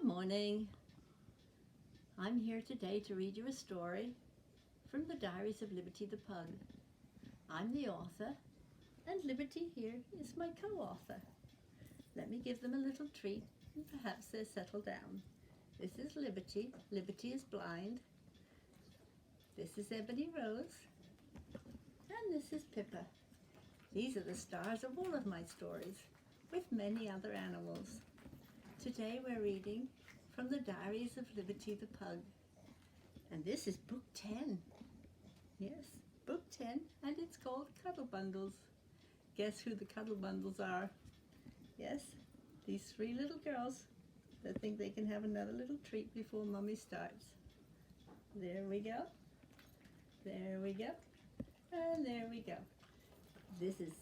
morning. I'm here today to read you a story from the Diaries of Liberty the Pug. I'm the author, and Liberty here is my co-author. Let me give them a little treat, and perhaps they'll settle down. This is Liberty. Liberty is blind. This is Ebony Rose. And this is Pippa. These are the stars of all of my stories, with many other animals. Today we're reading from the Diaries of Liberty the Pug. And this is book 10. Yes, book 10, and it's called Cuddle Bundles. Guess who the Cuddle Bundles are? Yes, these three little girls that think they can have another little treat before Mummy starts. There we go. There we go. And there we go. This is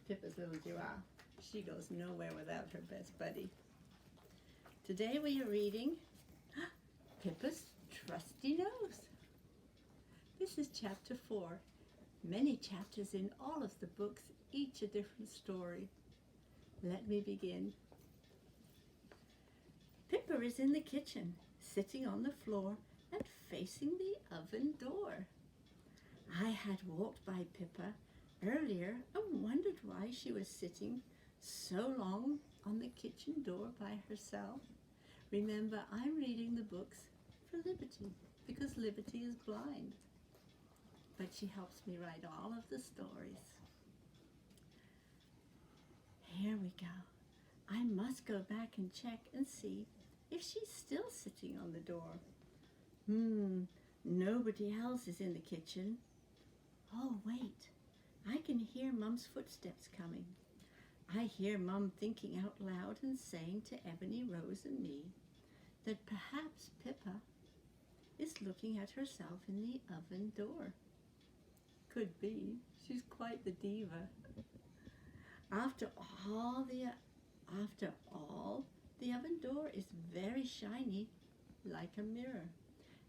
Pippa's little giraffe. She goes nowhere without her best buddy. Today we are reading Pippa's Trusty Nose. This is chapter 4. Many chapters in all of the books, each a different story. Let me begin. Pippa is in the kitchen, sitting on the floor and facing the oven door. I had walked by Pippa earlier and wondered why she was sitting so long on the kitchen door by herself. Remember, I'm reading the books for Liberty because Liberty is blind. But she helps me write all of the stories. Here we go. I must go back and check and see if she's still sitting on the door. Nobody else is in the kitchen. Oh, wait. I can hear Mum's footsteps coming. I hear Mum thinking out loud and saying to Ebony, Rose, and me that perhaps Pippa is looking at herself in the oven door. Could be. She's quite the diva. After all, the oven door is very shiny, like a mirror.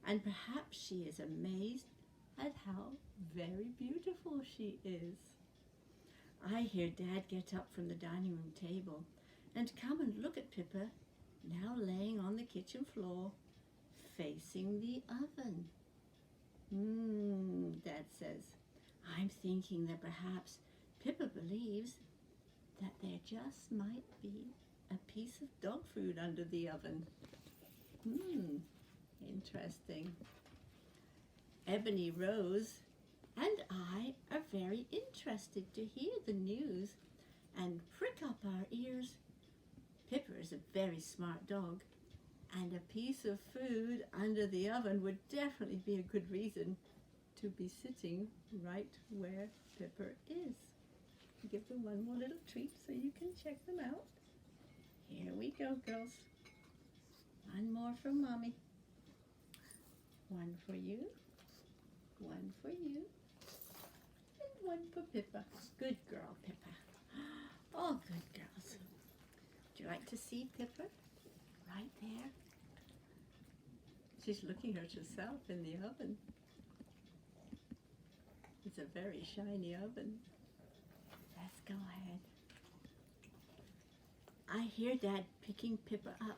And perhaps she is amazed at how very beautiful she is. I hear Dad get up from the dining room table and come and look at Pippa, now laying on the kitchen floor, facing the oven. Dad says, I'm thinking that perhaps Pippa believes that there just might be a piece of dog food under the oven. Interesting. Ebony, Rose, and I are very interested to hear the news and prick up our ears. Pippa is a very smart dog, and a piece of food under the oven would definitely be a good reason to be sitting right where Pippa is. Give them one more little treat so you can check them out. Here we go, girls. One more from Mommy. One for you. One for you. And one for Pippa. Good girl, Pippa. Oh, good girls. Would you like to see Pippa? Right there. She's looking at herself in the oven. It's a very shiny oven. Let's go ahead. I hear Dad picking Pippa up.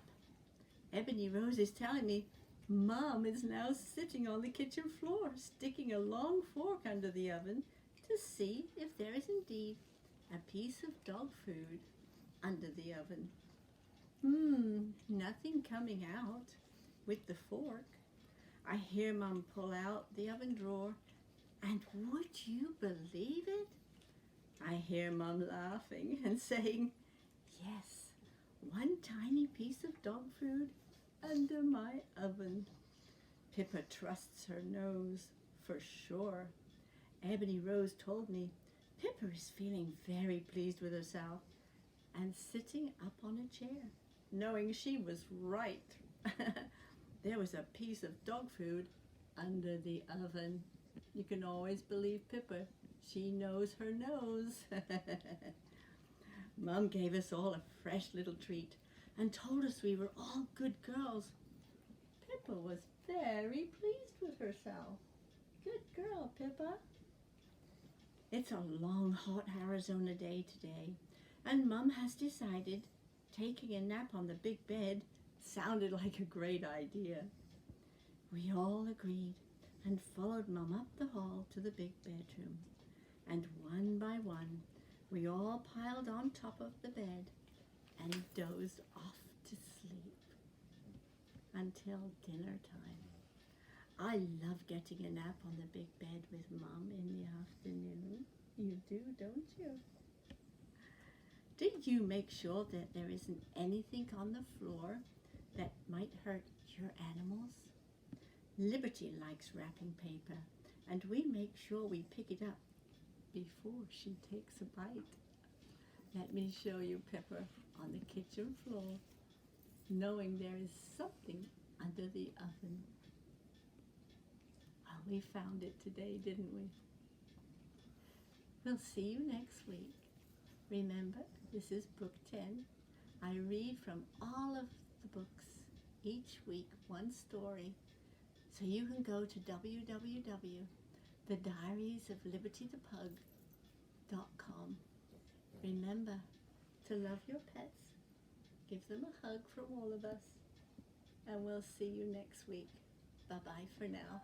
Ebony Rose is telling me Mom is now sitting on the kitchen floor, sticking a long fork under the oven to see if there is indeed a piece of dog food under the oven. Nothing coming out with the fork. I hear Mom pull out the oven drawer, and would you believe it? I hear Mom laughing and saying, yes, one tiny piece of dog food under my oven. Pippa trusts her nose for sure. Ebony Rose told me Pippa is feeling very pleased with herself and sitting up on a chair, knowing she was right. There was a piece of dog food under the oven. You can always believe Pippa. She knows her nose. Mum gave us all a fresh little treat and told us we were all good girls. Pippa was very pleased with herself. Good girl, Pippa. It's a long, hot Arizona day today, and Mum has decided taking a nap on the big bed Sounded like a great idea. We all agreed and followed Mum up the hall to the big bedroom. And one by one, we all piled on top of the bed and dozed off to sleep until dinner time. I love getting a nap on the big bed with Mum in the afternoon. You do, don't you? Did you make sure that there isn't anything on the floor that might hurt your animals? Liberty likes wrapping paper, and we make sure we pick it up before she takes a bite. Let me show you Pepper on the kitchen floor, knowing there is something under the oven. Well, we found it today, didn't we? We'll see you next week. Remember, this is book 10. I read from all of the books, each week one story. So you can go to www.thediariesoflibertythepug.com. Remember to love your pets, give them a hug from all of us, and we'll see you next week. Bye-bye for now.